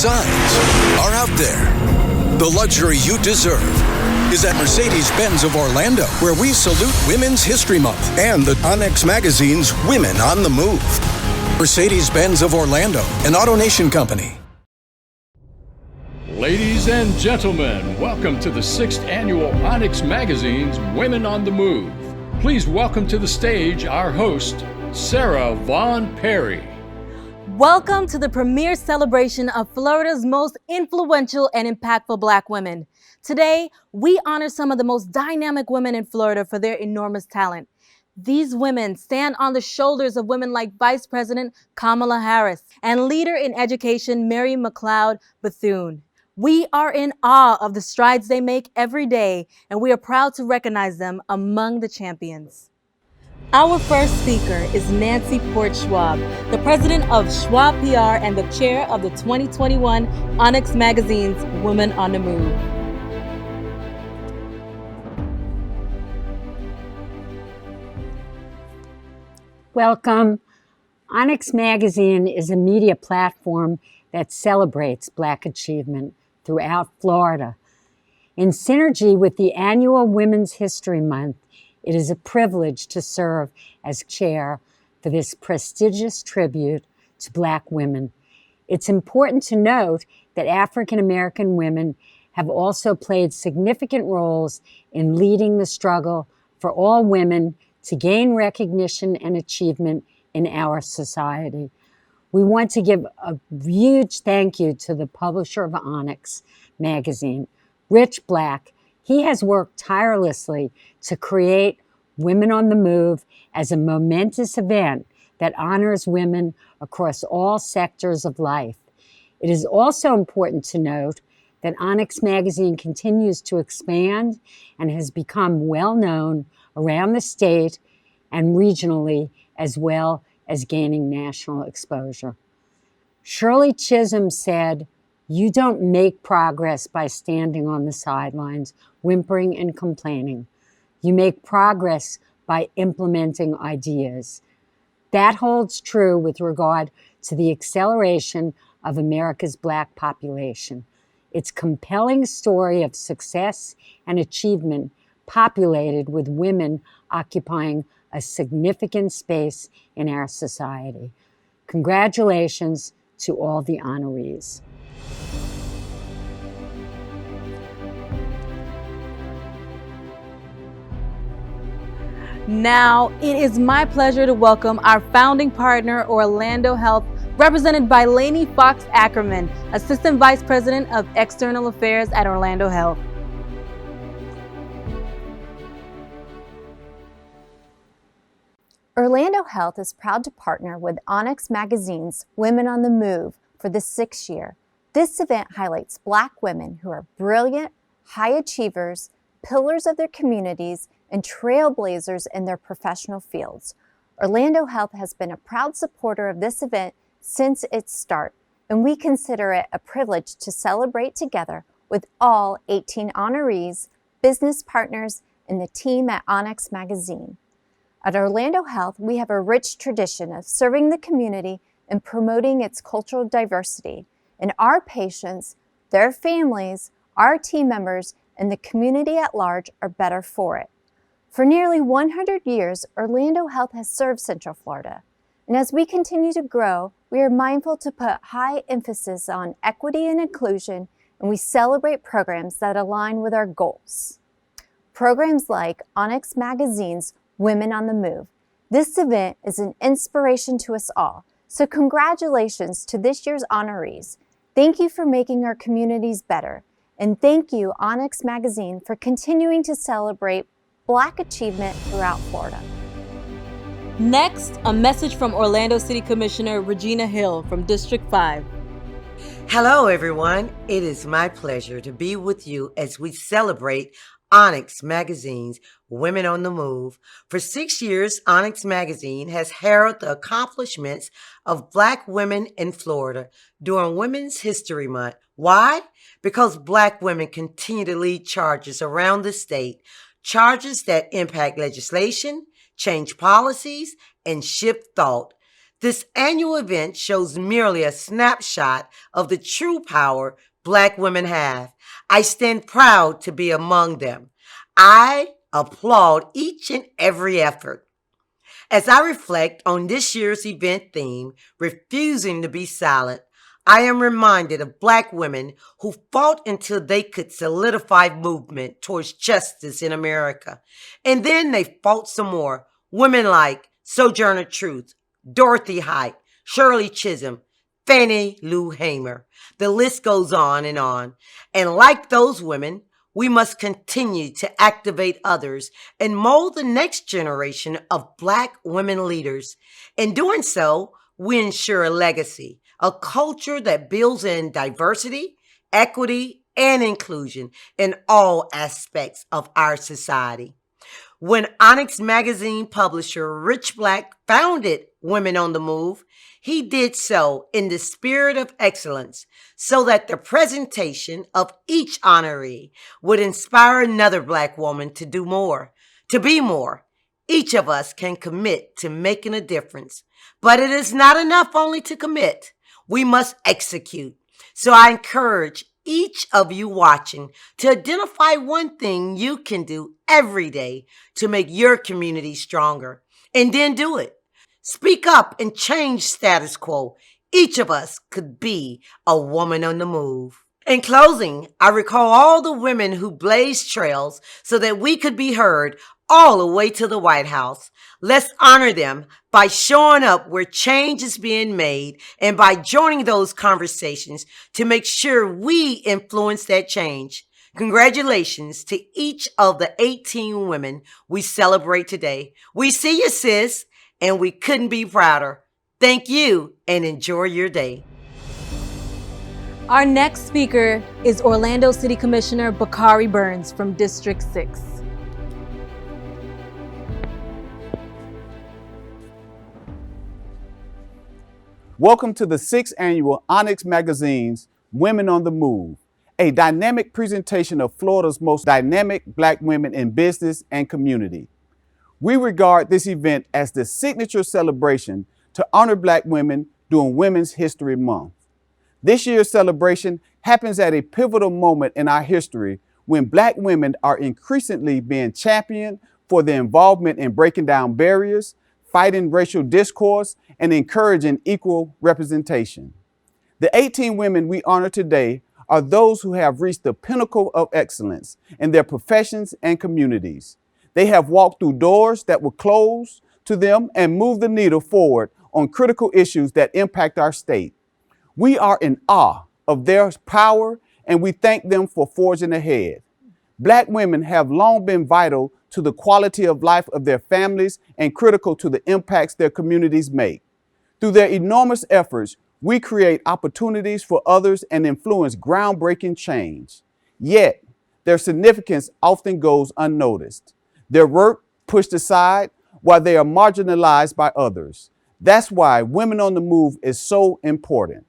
designs are out there. The luxury you deserve is at Mercedes-Benz of Orlando, where we salute Women's History Month and the ONYX magazine's Women on the Move. Mercedes-Benz of Orlando, an AutoNation company. Ladies and gentlemen, welcome to the 6th annual ONYX magazine's Women on the Move. Please welcome to the stage our host, Sarah Vaughn Perry. Welcome to the premier celebration of Florida's most influential and impactful Black women. Today, we honor some of the most dynamic women in Florida for their enormous talent. These women stand on the shoulders of women like Vice President Kamala Harris and leader in education Mary McLeod Bethune. We are in awe of the strides they make every day, and we are proud to recognize them among the champions. Our first speaker is Nancy Port-Schwab, the president of Schwab PR and the chair of the 2021 ONYX magazine's Women on the Move. Welcome. ONYX magazine is a media platform that celebrates Black achievement throughout Florida. In synergy with the annual Women's History Month, it is a privilege to serve as chair for this prestigious tribute to Black women. It's important to note that African American women have also played significant roles in leading the struggle for all women to gain recognition and achievement in our society. We want to give a huge thank you to the publisher of ONYX magazine, Rich Black. He has worked tirelessly to create Women on the Move as a momentous event that honors women across all sectors of life. It is also important to note that ONYX magazine continues to expand and has become well known around the state and regionally, as well as gaining national exposure. Shirley Chisholm said, "You don't make progress by standing on the sidelines, whimpering and complaining. You make progress by implementing ideas." That holds true with regard to the acceleration of America's Black population. Its compelling story of success and achievement populated with women occupying a significant space in our society. Congratulations to all the honorees. Now, it is my pleasure to welcome our founding partner, Orlando Health, represented by Lainey Fox Ackerman, Assistant Vice President of External Affairs at Orlando Health. Orlando Health is proud to partner with ONYX magazine's Women on the Move for the 6th year. This event highlights Black women who are brilliant, high achievers, pillars of their communities, and trailblazers in their professional fields. Orlando Health has been a proud supporter of this event since its start, and we consider it a privilege to celebrate together with all 18 honorees, business partners, and the team at ONYX magazine. At Orlando Health, we have a rich tradition of serving the community and promoting its cultural diversity, and our patients, their families, our team members, and the community at large are better for it. For nearly 100 years, Orlando Health has served Central Florida, and as we continue to grow, we are mindful to put high emphasis on equity and inclusion, and we celebrate programs that align with our goals. Programs like ONYX magazine's Women on the Move. This event is an inspiration to us all, so congratulations to this year's honorees. Thank you for making our communities better, and thank you, ONYX magazine, for continuing to celebrate Black achievement throughout Florida. Next, a message from Orlando City Commissioner Regina Hill from District 5. Hello, everyone. It is my pleasure to be with you as we celebrate ONYX magazine's Women on the Move. For 6 years, ONYX magazine has heralded the accomplishments of Black women in Florida during Women's History Month. Why? Because Black women continue to lead charges around the state, charges that impact legislation, change policies, and shift thought. This annual event shows merely a snapshot of the true power Black women have. I stand proud to be among them. I applaud each and every effort. As I reflect on this year's event theme, refusing to be silent, I am reminded of Black women who fought until they could solidify movement towards justice in America. And then they fought some more. Women like Sojourner Truth, Dorothy Height, Shirley Chisholm, Fannie Lou Hamer. The list goes on. And like those women, we must continue to activate others and mold the next generation of Black women leaders. In doing so, we ensure a legacy, a culture that builds in diversity, equity, and inclusion in all aspects of our society. When ONYX magazine publisher Rich Black founded Women on the Move, he did so in the spirit of excellence so that the presentation of each honoree would inspire another Black woman to do more, to be more. Each of us can commit to making a difference, but it is not enough only to commit. We must execute. So I encourage each of you watching to identify one thing you can do every day to make your community stronger, and then do it. Speak up and change status quo. Each of us could be a woman on the move. In closing, I recall all the women who blazed trails so that we could be heard all the way to the White House. Let's honor them by showing up where change is being made and by joining those conversations to make sure we influence that change. Congratulations to each of the 18 women we celebrate today. We see you, sis, and we couldn't be prouder. Thank you and enjoy your day. Our next speaker is Orlando City Commissioner Bakari Burns from District 6. Welcome to the 6th annual ONYX Magazine's Women on the Move, a dynamic presentation of Florida's most dynamic Black women in business and community. We regard this event as the signature celebration to honor Black women during Women's History Month. This year's celebration happens at a pivotal moment in our history when Black women are increasingly being championed for their involvement in breaking down barriers, fighting racial discourse, and encouraging equal representation. The 18 women we honor today are those who have reached the pinnacle of excellence in their professions and communities. They have walked through doors that were closed to them and moved the needle forward on critical issues that impact our state. We are in awe of their power, and we thank them for forging ahead. Black women have long been vital to the quality of life of their families and critical to the impacts their communities make. Through their enormous efforts, we create opportunities for others and influence groundbreaking change. Yet, their significance often goes unnoticed. Their work pushed aside while they are marginalized by others. That's why Women on the Move is so important.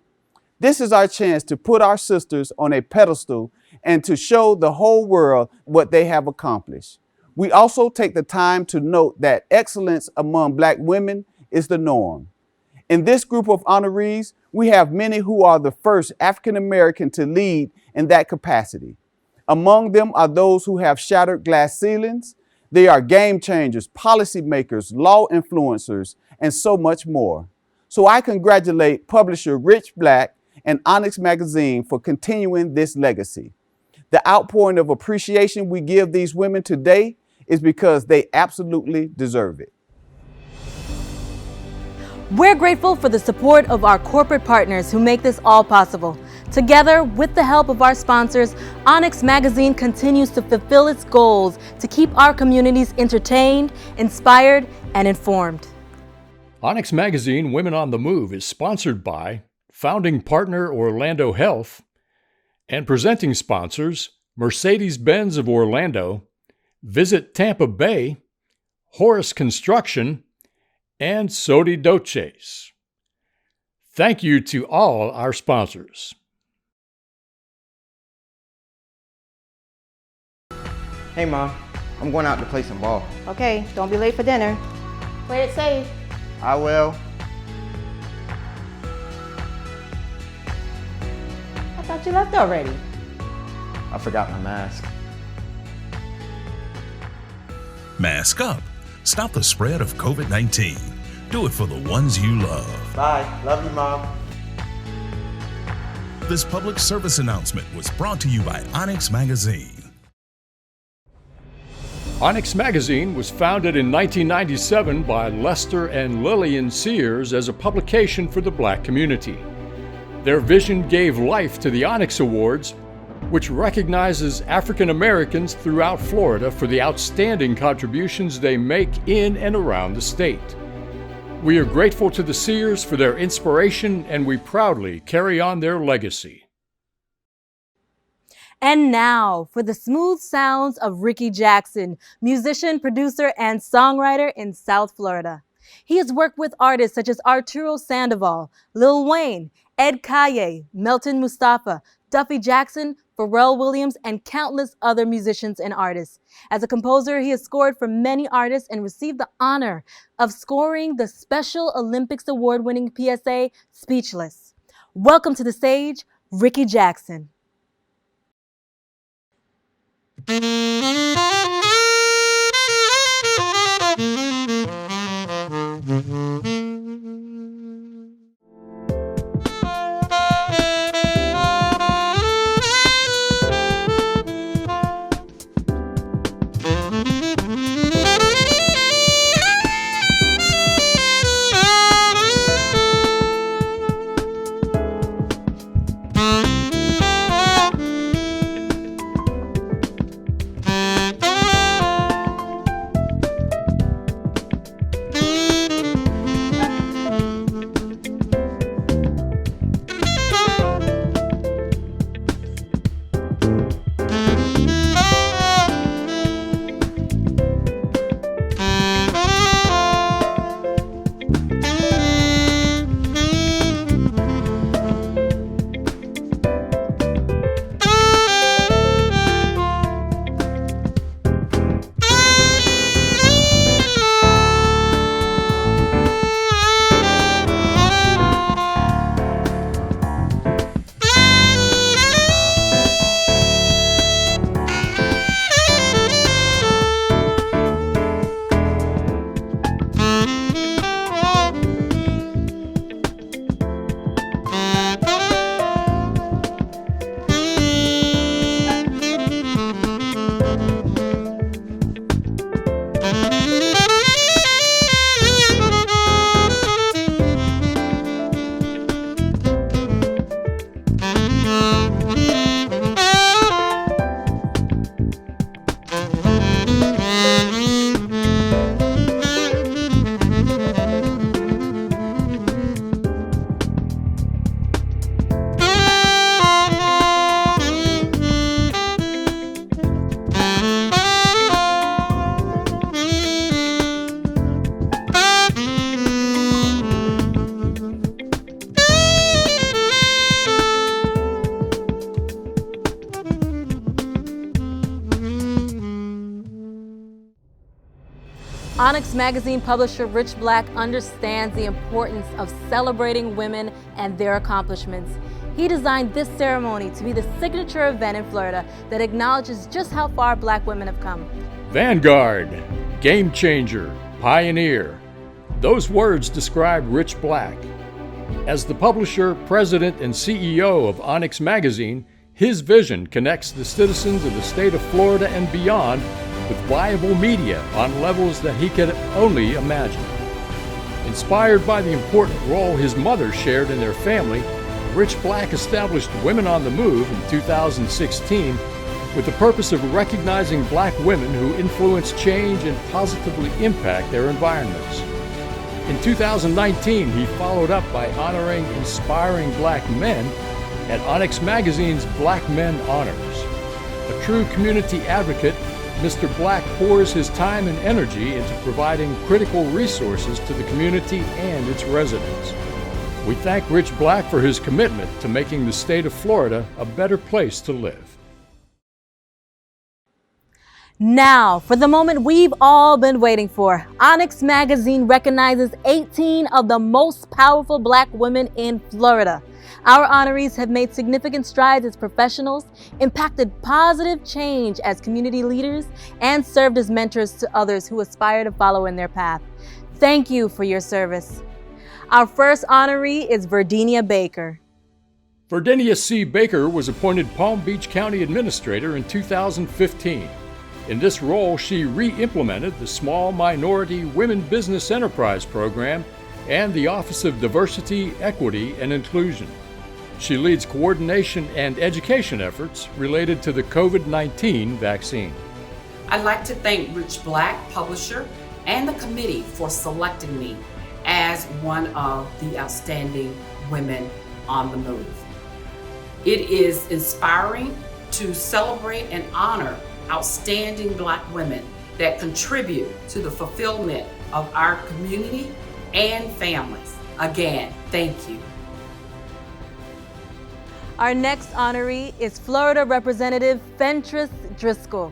This is our chance to put our sisters on a pedestal and to show the whole world what they have accomplished. We also take the time to note that excellence among Black women is the norm. In this group of honorees, we have many who are the first African American to lead in that capacity. Among them are those who have shattered glass ceilings. They are game changers, policymakers, law influencers, and so much more. So I congratulate publisher Rich Black and ONYX Magazine for continuing this legacy. The outpouring of appreciation we give these women today is because they absolutely deserve it. We're grateful for the support of our corporate partners who make this all possible. Together, with the help of our sponsors, ONYX Magazine continues to fulfill its goals to keep our communities entertained, inspired, and informed. ONYX Magazine Women on the Move is sponsored by founding partner Orlando Health and presenting sponsors Mercedes-Benz of Orlando, Visit Tampa Bay, Horace Construction, and Sodi Doces. Thank you to all our sponsors. Hey Mom, I'm going out to play some ball. Okay, don't be late for dinner. Play it safe. I will. thought you left already. I forgot my mask. Mask up. Stop the spread of COVID-19. Do it for the ones you love. Bye. Love you, Mom. This public service announcement was brought to you by ONYX Magazine. ONYX Magazine was founded in 1997 by Lester and Lillian Sears as a publication for the Black community. Their vision gave life to the ONYX Awards, which recognizes African Americans throughout Florida for the outstanding contributions they make in and around the state. We are grateful to the Sears for their inspiration, and we proudly carry on their legacy. And now for the smooth sounds of Ricky Jackson, musician, producer, and songwriter in South Florida. He has worked with artists such as Arturo Sandoval, Lil Wayne, Ed Calle, Melton Mustafa, Duffy Jackson, Pharrell Williams, and countless other musicians and artists. As a composer, he has scored for many artists and received the honor of scoring the Special Olympics award-winning PSA, Speechless. Welcome to the stage, Ricky Jackson. ONYX Magazine publisher Rich Black understands the importance of celebrating women and their accomplishments. He designed this ceremony to be the signature event in Florida that acknowledges just how far Black women have come. Vanguard, game changer, pioneer. Those words describe Rich Black. As the publisher, president, and CEO of ONYX Magazine, his vision connects the citizens of the state of Florida and beyond with viable media on levels that he could only imagine. Inspired by the important role his mother shared in their family, Rich Black established Women on the Move in 2016 with the purpose of recognizing Black women who influence change and positively impact their environments. In 2019, he followed up by honoring inspiring Black men at ONYX Magazine's Black Men Honors. A true community advocate, Mr. Black pours his time and energy into providing critical resources to the community and its residents. We thank Rich Black for his commitment to making the state of Florida a better place to live. Now, for the moment we've all been waiting for, ONYX Magazine recognizes 18 of the most powerful Black women in Florida. Our honorees have made significant strides as professionals, impacted positive change as community leaders, and served as mentors to others who aspire to follow in their path. Thank you for your service. Our first honoree is VERDENIA Baker. VERDENIA C. Baker was appointed Palm Beach County Administrator in 2015. In this role, she re-implemented the Small Minority Women Business Enterprise Program and the Office of Diversity, Equity, and Inclusion. She leads coordination and education efforts related to the COVID-19 vaccine. I'd like to thank Rich Black, publisher, and the committee for selecting me as one of the outstanding women on the move. It is inspiring to celebrate and honor outstanding Black women that contribute to the fulfillment of our community and families. Again, thank you. Our next honoree is Florida Representative Fentress Driscoll.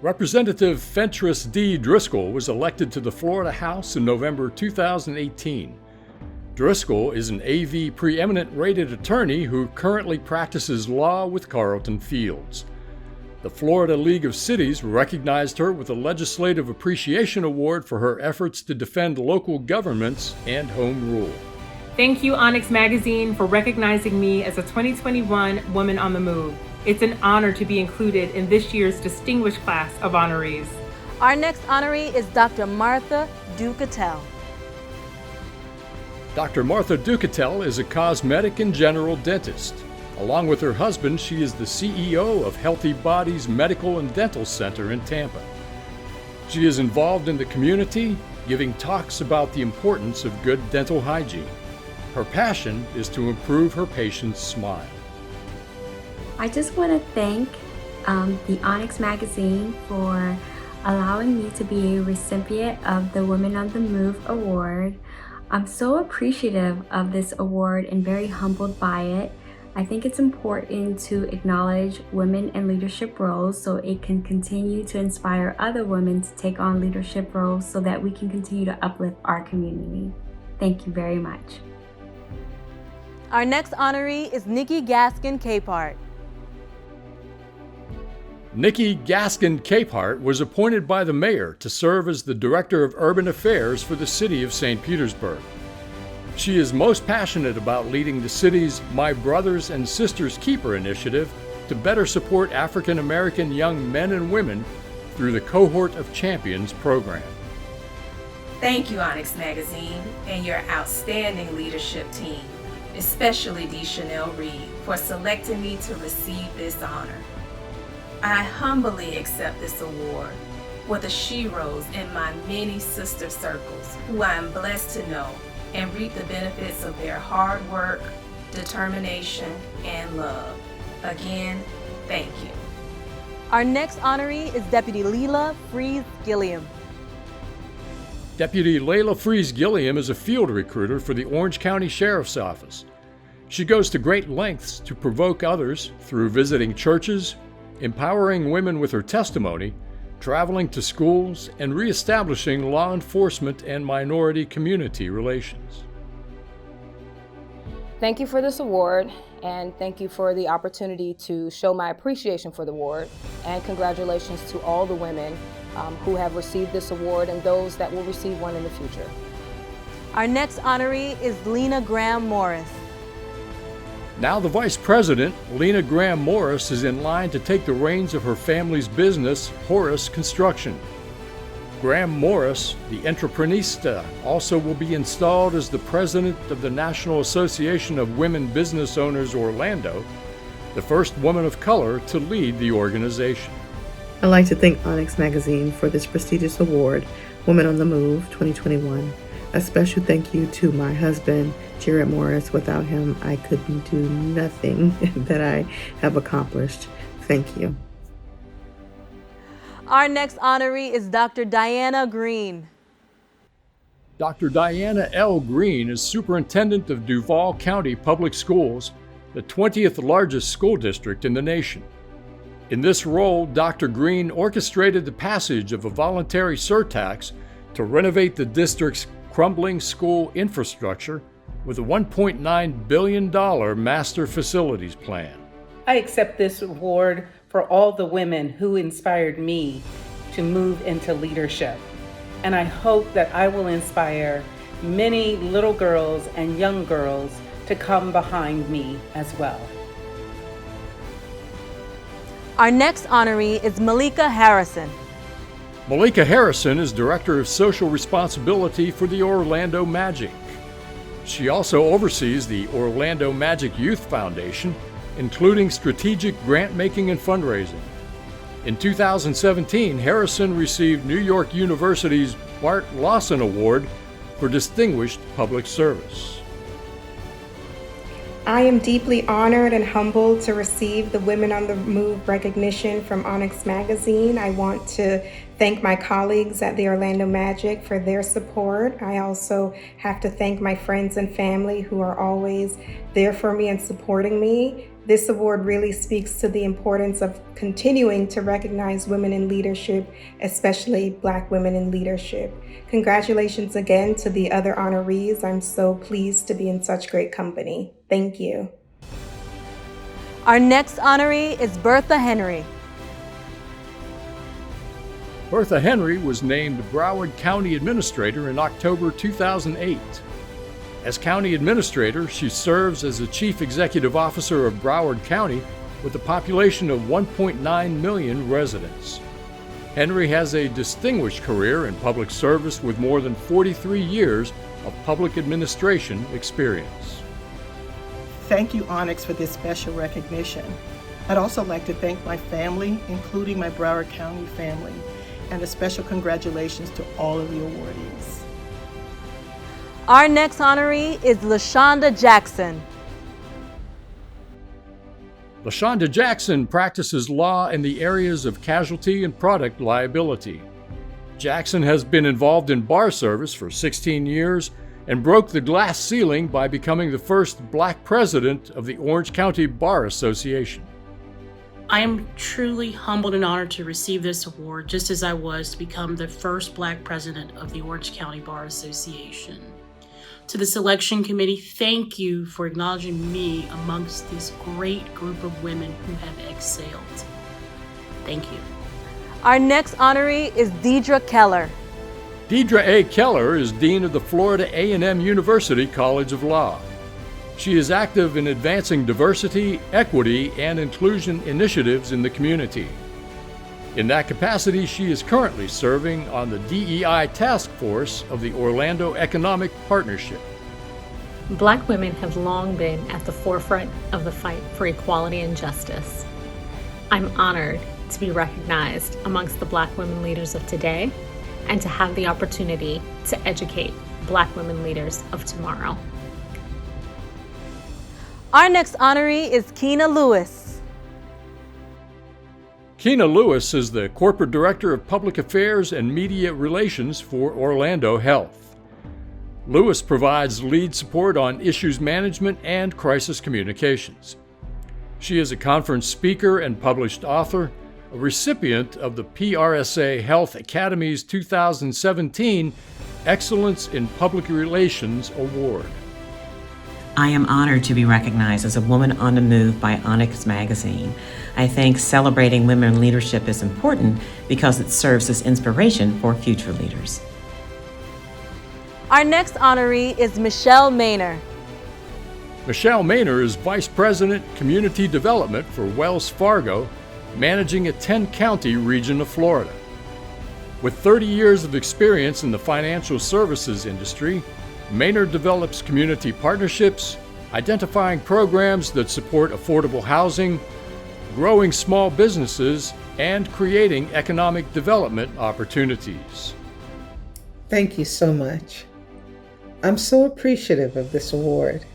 Representative Fentress D. Driscoll was elected to the Florida House in November 2018. Driscoll is an AV preeminent rated attorney who currently practices law with Carlton Fields. The Florida League of Cities recognized her with a Legislative Appreciation Award for her efforts to defend local governments and home rule. Thank you, ONYX Magazine, for recognizing me as a 2021 Woman on the Move. It's an honor to be included in this year's distinguished class of honorees. Our next honoree is Dr. Martha DUCATEL. Dr. Martha DUCATEL is a cosmetic and general dentist. Along with her husband, she is the CEO of Healthy Bodies Medical and Dental Center in Tampa. She is involved in the community, giving talks about the importance of good dental hygiene. Her passion is to improve her patients' smile. I just want to thank the ONYX Magazine for allowing me to be a recipient of the Women on the Move Award. I'm so appreciative of this award and very humbled by it. I think it's important to acknowledge women in leadership roles so it can continue to inspire other women to take on leadership roles so that we can continue to uplift our community. Thank you very much. Our next honoree is NIKKI GASKIN-CAPEHART. NIKKI GASKIN-CAPEHART was appointed by the mayor to serve as the Director of Urban Affairs for the city of St. Petersburg. She is most passionate about leading the city's My Brothers and Sisters Keeper initiative to better support African American young men and women through the Cohort of Champions program. Thank you, ONYX Magazine, and your outstanding leadership team, especially D. Chanel Reed, for selecting me to receive this honor. I humbly accept this award for the sheroes in my many sister circles who I am blessed to know and reap the benefits of their hard work, determination, and love. Again, thank you. Our next honoree is Deputy Leila Fries-Gilliam. Deputy Layla Fries-Gilliam is a field recruiter for the Orange County Sheriff's Office. She goes to great lengths to provoke others through visiting churches, empowering women with her testimony, traveling to schools, and reestablishing law enforcement and minority community relations. Thank you for this award, and thank you for the opportunity to show my appreciation for the award, and congratulations to all the women who have received this award and those that will receive one in the future. Our next honoree is Lena Graham Morris. Now the Vice President, Lena Graham Morris, is in line to take the reins of her family's business, Horace Construction. Graham Morris, the entrepreneurista, also will be installed as the President of the National Association of Women Business Owners Orlando, the first woman of color to lead the organization. I'd like to thank ONYX Magazine for this prestigious award, Women on the Move 2021. A special thank you to my husband, Jared Morris. Without him, I couldn't do nothing that I have accomplished. Thank you. Our next honoree is Dr. Diana Greene. Dr. Diana L. Greene is Superintendent of Duval County Public Schools, the 20th largest school district in the nation. In this role, Dr. Greene orchestrated the passage of a voluntary surtax to renovate the district's crumbling school infrastructure, with a $1.9 billion master facilities plan. I accept this award for all the women who inspired me to move into leadership. And I hope that I will inspire many little girls and young girls to come behind me as well. Our next honoree is Malika Harrison. Malika Harrison is Director of Social Responsibility for the Orlando Magic. She also oversees the Orlando Magic Youth Foundation, including strategic grant-making and fundraising. In 2017, Harrison received New York University's Bart Lawson Award for Distinguished Public Service. I am deeply honored and humbled to receive the Women on the Move recognition from ONYX Magazine. I want to thank my colleagues at the Orlando Magic for their support. I also have to thank my friends and family who are always there for me and supporting me. This award really speaks to the importance of continuing to recognize women in leadership, especially Black women in leadership. Congratulations again to the other honorees. I'm so pleased to be in such great company. Thank you. Our next honoree is Bertha Henry. Bertha Henry was named Broward County Administrator in October 2008. As County Administrator, she serves as the Chief Executive Officer of Broward County with a population of 1.9 million residents. Henry has a distinguished career in public service with more than 43 years of public administration experience. Thank you, ONYX, for this special recognition. I'd also like to thank my family, including my Broward County family, and a special congratulations to all of the awardees. Our next honoree is LaShonda Jackson. LaShonda Jackson practices law in the areas of casualty and product liability. Jackson has been involved in bar service for 16 years and broke the glass ceiling by becoming the first Black president of the Orange County Bar Association. I am truly humbled and honored to receive this award, just as I was to become the first Black president of the Orange County Bar Association. To the selection committee, thank you for acknowledging me amongst this great group of women who have excelled. Thank you. Our next honoree is Deidre Keller. Deidre A. Keller is Dean of the Florida A&M University College of Law. She is active in advancing diversity, equity, and inclusion initiatives in the community. In that capacity, she is currently serving on the DEI task force of the Orlando Economic Partnership. Black women have long been at the forefront of the fight for equality and justice. I'm honored to be recognized amongst the Black women leaders of today and to have the opportunity to educate Black women leaders of tomorrow. Our next honoree is Keena Lewis. Keena Lewis is the Corporate Director of Public Affairs and Media Relations for Orlando Health. Lewis provides lead support on issues management and crisis communications. She is a conference speaker and published author, a recipient of the PRSA Health Academy's 2017 Excellence in Public Relations Award. I am honored to be recognized as a woman on the move by ONYX Magazine. I think celebrating women in leadership is important because it serves as inspiration for future leaders. Our next honoree is Michele Maynor. Michele Maynor is Vice President, Community Development for Wells Fargo, managing a 10-county region of Florida. With 30 years of experience in the financial services industry, Maynor develops community partnerships, identifying programs that support affordable housing, growing small businesses, and creating economic development opportunities. Thank you so much. I'm so appreciative of this award.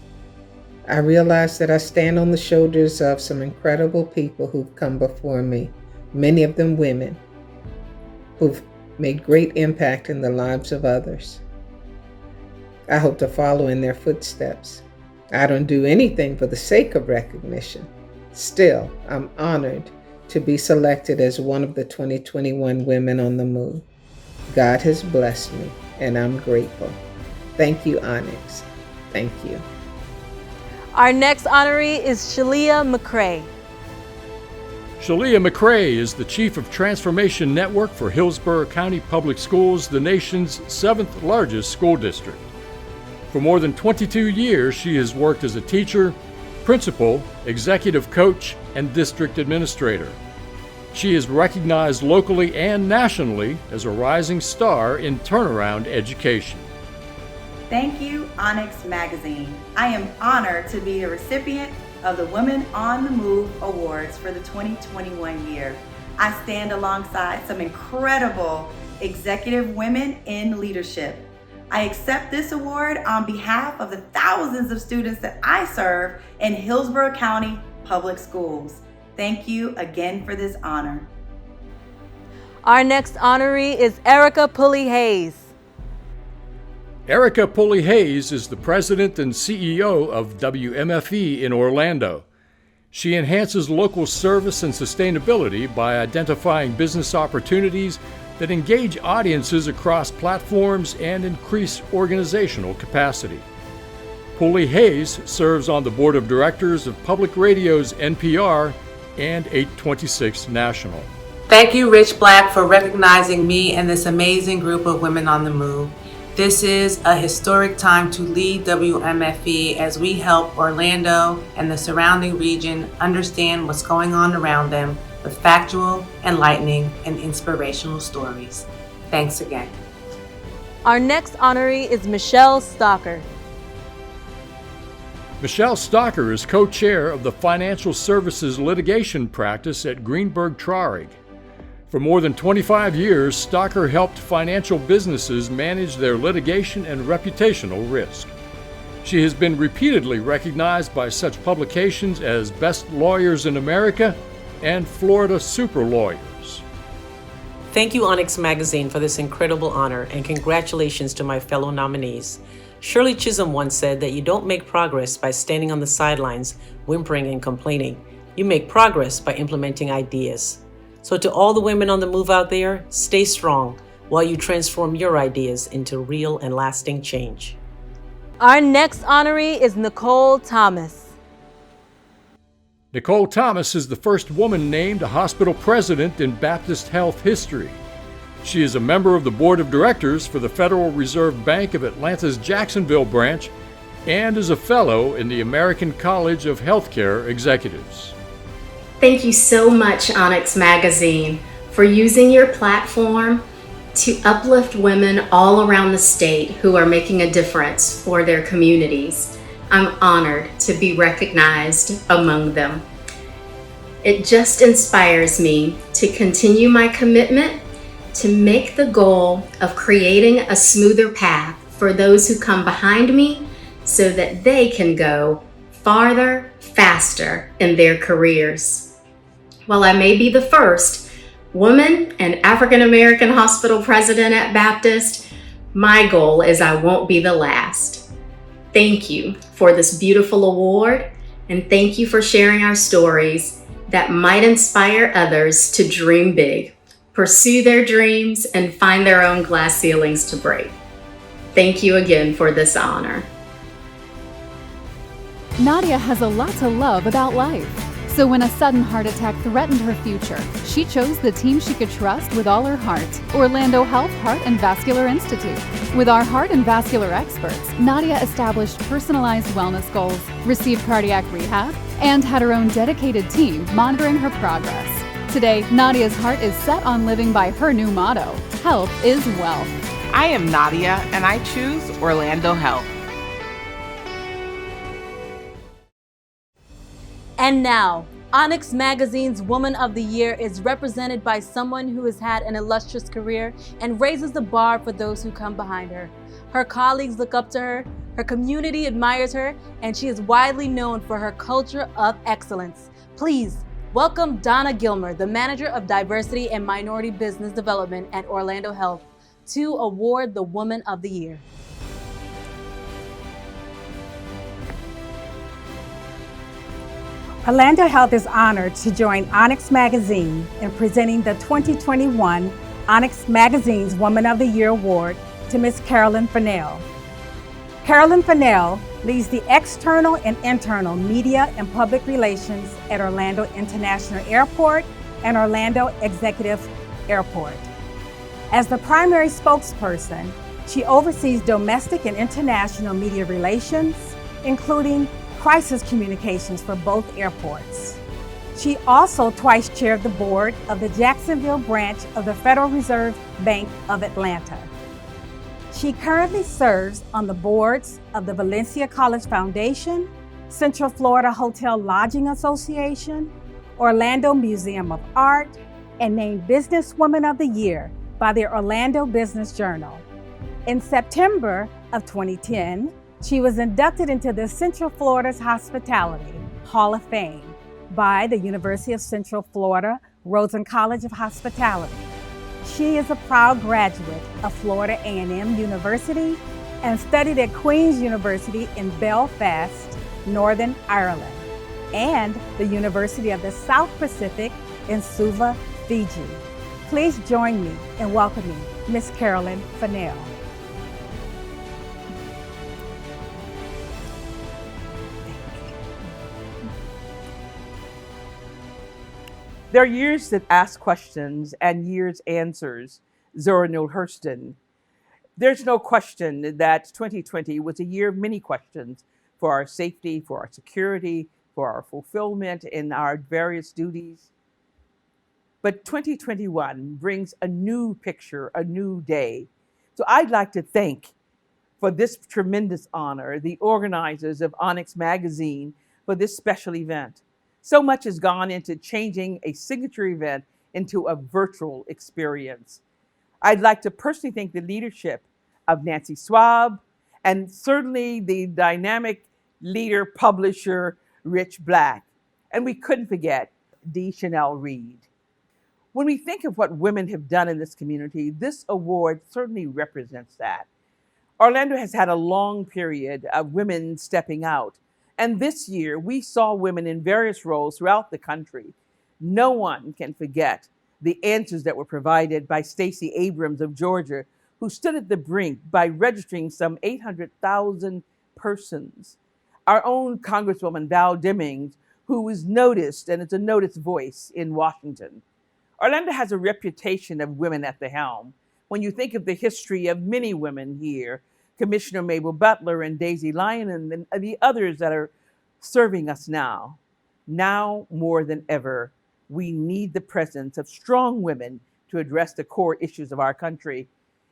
I realize that I stand on the shoulders of some incredible people who've come before me, many of them women, who've made great impact in the lives of others. I hope to follow in their footsteps. I don't do anything for the sake of recognition. Still, I'm honored to be selected as one of the 2021 Women on the Move. God has blessed me, and I'm grateful. Thank you, ONYX. Thank you. Our next honoree is Shalia McCrae. Shalia McCrae is the Chief of Transformation Network for Hillsborough County Public Schools, the nation's 7th largest school district. For more than 22 years, she has worked as a teacher, principal, executive coach, and district administrator. She is recognized locally and nationally as a rising star in turnaround education. Thank you, ONYX Magazine. I am honored to be a recipient of the Women on the Move Awards for the 2021 year. I stand alongside some incredible executive women in leadership. I accept this award on behalf of the thousands of students that I serve in Hillsborough County Public Schools. Thank you again for this honor. Our next honoree is ERIKA PULLEY-HAYES. ERIKA PULLEY-HAYES is the president and CEO of WMFE in Orlando. She enhances local service and sustainability by identifying business opportunities that engage audiences across platforms and increase organizational capacity. Pulley-Hayes serves on the board of directors of Public Radio's NPR and 826 National. Thank you, Rich Black, for recognizing me and this amazing group of women on the move. This is a historic time to lead WMFE as we help Orlando and the surrounding region understand what's going on around them with factual, enlightening, and inspirational stories. Thanks again. Our next honoree is Michele Stocker. Michele Stocker is co-chair of the Financial Services Litigation Practice at Greenberg Traurig. For more than 25 years, Stocker helped financial businesses manage their litigation and reputational risk. She has been repeatedly recognized by such publications as Best Lawyers in America and Florida Super Lawyers. Thank you, ONYX Magazine, for this incredible honor, and congratulations to my fellow nominees. Shirley Chisholm once said that you don't make progress by standing on the sidelines, whimpering and complaining. You make progress by implementing ideas. So to all the women on the move out there, stay strong while you transform your ideas into real and lasting change. Our next honoree is Nicole Thomas. Nicole Thomas is the first woman named a hospital president in Baptist health history. She is a member of the board of directors for the Federal Reserve Bank of Atlanta's Jacksonville branch and is a fellow in the American College of Healthcare Executives. Thank you so much, ONYX Magazine, for using your platform to uplift women all around the state who are making a difference for their communities. I'm honored to be recognized among them. It just inspires me to continue my commitment to make the goal of creating a smoother path for those who come behind me so that they can go farther, faster in their careers. While I may be the first woman and African American hospital president at Baptist, my goal is I won't be the last. Thank you for this beautiful award, and thank you for sharing our stories that might inspire others to dream big, pursue their dreams, and find their own glass ceilings to break. Thank you again for this honor. Nadia has a lot to love about life. So when a sudden heart attack threatened her future, she chose the team she could trust with all her heart, Orlando Health Heart and Vascular Institute. With our heart and vascular experts, Nadia established personalized wellness goals, received cardiac rehab, and had her own dedicated team monitoring her progress. Today, Nadia's heart is set on living by her new motto, health is wealth. I am Nadia, and I choose Orlando Health. And now, ONYX Magazine's Woman of the Year is represented by someone who has had an illustrious career and raises the bar for those who come behind her. Her colleagues look up to her, her community admires her, and she is widely known for her culture of excellence. Please welcome Donna Gilmer, the Manager of Diversity and Minority Business Development at Orlando Health, to award the Woman of the Year. Orlando Health is honored to join ONYX Magazine in presenting the 2021 ONYX Magazine's Woman of the Year Award to Ms. Carolyn Fennell. Carolyn Fennell leads the external and internal media and public relations at Orlando International Airport and Orlando Executive Airport. As the primary spokesperson, she oversees domestic and international media relations, including crisis communications for both airports. She also twice chaired the board of the Jacksonville branch of the Federal Reserve Bank of Atlanta. She currently serves on the boards of the Valencia College Foundation, Central Florida Hotel Lodging Association, Orlando Museum of Art, and named Businesswoman of the Year by the Orlando Business Journal. In September of 2010, she was inducted into the Central Florida's Hospitality Hall of Fame by the University of Central Florida Rosen College of Hospitality. She is a proud graduate of Florida A&M University and studied at Queen's University in Belfast, Northern Ireland, and the University of the South Pacific in Suva, Fiji. Please join me in welcoming Ms. Carolyn Fennell. There are years that ask questions and years answers. Zora Neale Hurston. There's no question that 2020 was a year of many questions for our safety, for our security, for our fulfillment in our various duties. But 2021 brings a new picture, a new day. So I'd like to thank, for this tremendous honor, the organizers of ONYX Magazine for this special event. So much has gone into changing a signature event into a virtual experience. I'd like to personally thank the leadership of Nancy Schwab and certainly the dynamic leader, publisher, Rich Black. And we couldn't forget D. Chanel Reed. When we think of what women have done in this community, this award certainly represents that. Orlando has had a long period of women stepping out. And this year, we saw women in various roles throughout the country. No one can forget the answers that were provided by Stacey Abrams of Georgia, who stood at the brink by registering some 800,000 persons. Our own Congresswoman Val Demings, who was noticed and is a noticed voice in Washington. Orlando has a reputation of women at the helm. When you think of the history of many women here, Commissioner Mabel Butler and Daisy Lyon and the others that are serving us now. Now more than ever, we need the presence of strong women to address the core issues of our country.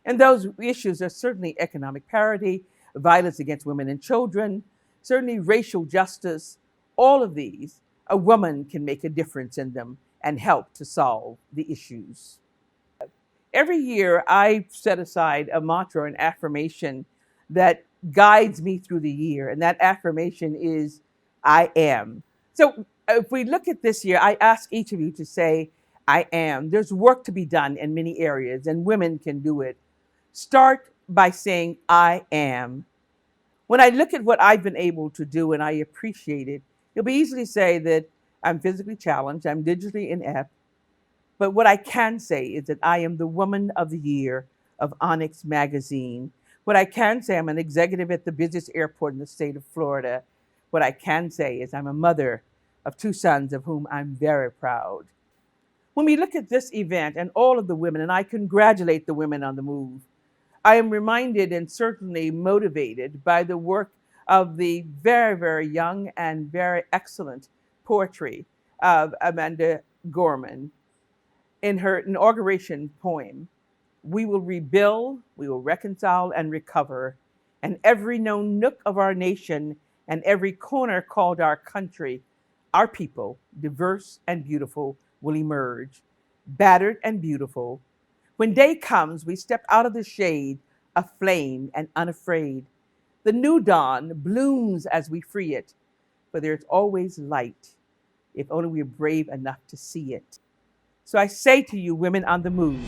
And those issues are certainly economic parity, violence against women and children, certainly racial justice. All of these, a woman can make a difference in them and help to solve the issues. Every year, I set aside a mantra, an affirmation that guides me through the year. And that affirmation is, I am. So if we look at this year, I ask each of you to say, I am. There's work to be done in many areas, and women can do it. Start by saying, I am. When I look at what I've been able to do and I appreciate it, you'll be easily say that I'm physically challenged, I'm digitally inept. But what I can say is that I am the Woman of the Year of ONYX Magazine. What I can say, I'm an executive at the busiest airport in the state of Florida. What I can say is I'm a mother of 2 sons of whom I'm very proud. When we look at this event and all of the women, and I congratulate the women on the move, I am reminded and certainly motivated by the work of the very, very young and very excellent poetry of Amanda Gorman in her inauguration poem. We will rebuild, we will reconcile and recover, and every known nook of our nation and every corner called our country, our people, diverse and beautiful, will emerge, battered and beautiful. When day comes, we step out of the shade, aflame and unafraid. The new dawn blooms as we free it, for there's always light, if only we're brave enough to see it. So I say to you, women on the move,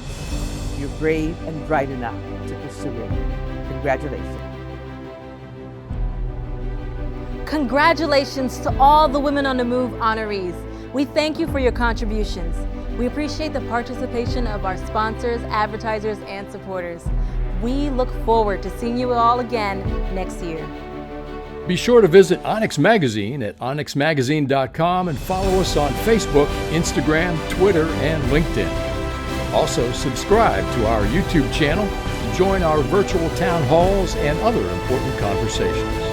you're brave and bright enough to pursue it. Congratulations. Congratulations to all the Women on the Move honorees. We thank you for your contributions. We appreciate the participation of our sponsors, advertisers, and supporters. We look forward to seeing you all again next year. Be sure to visit ONYX Magazine at onyxmagazine.com and follow us on Facebook, Instagram, Twitter, and LinkedIn. Also, subscribe to our YouTube channel to join our virtual town halls and other important conversations.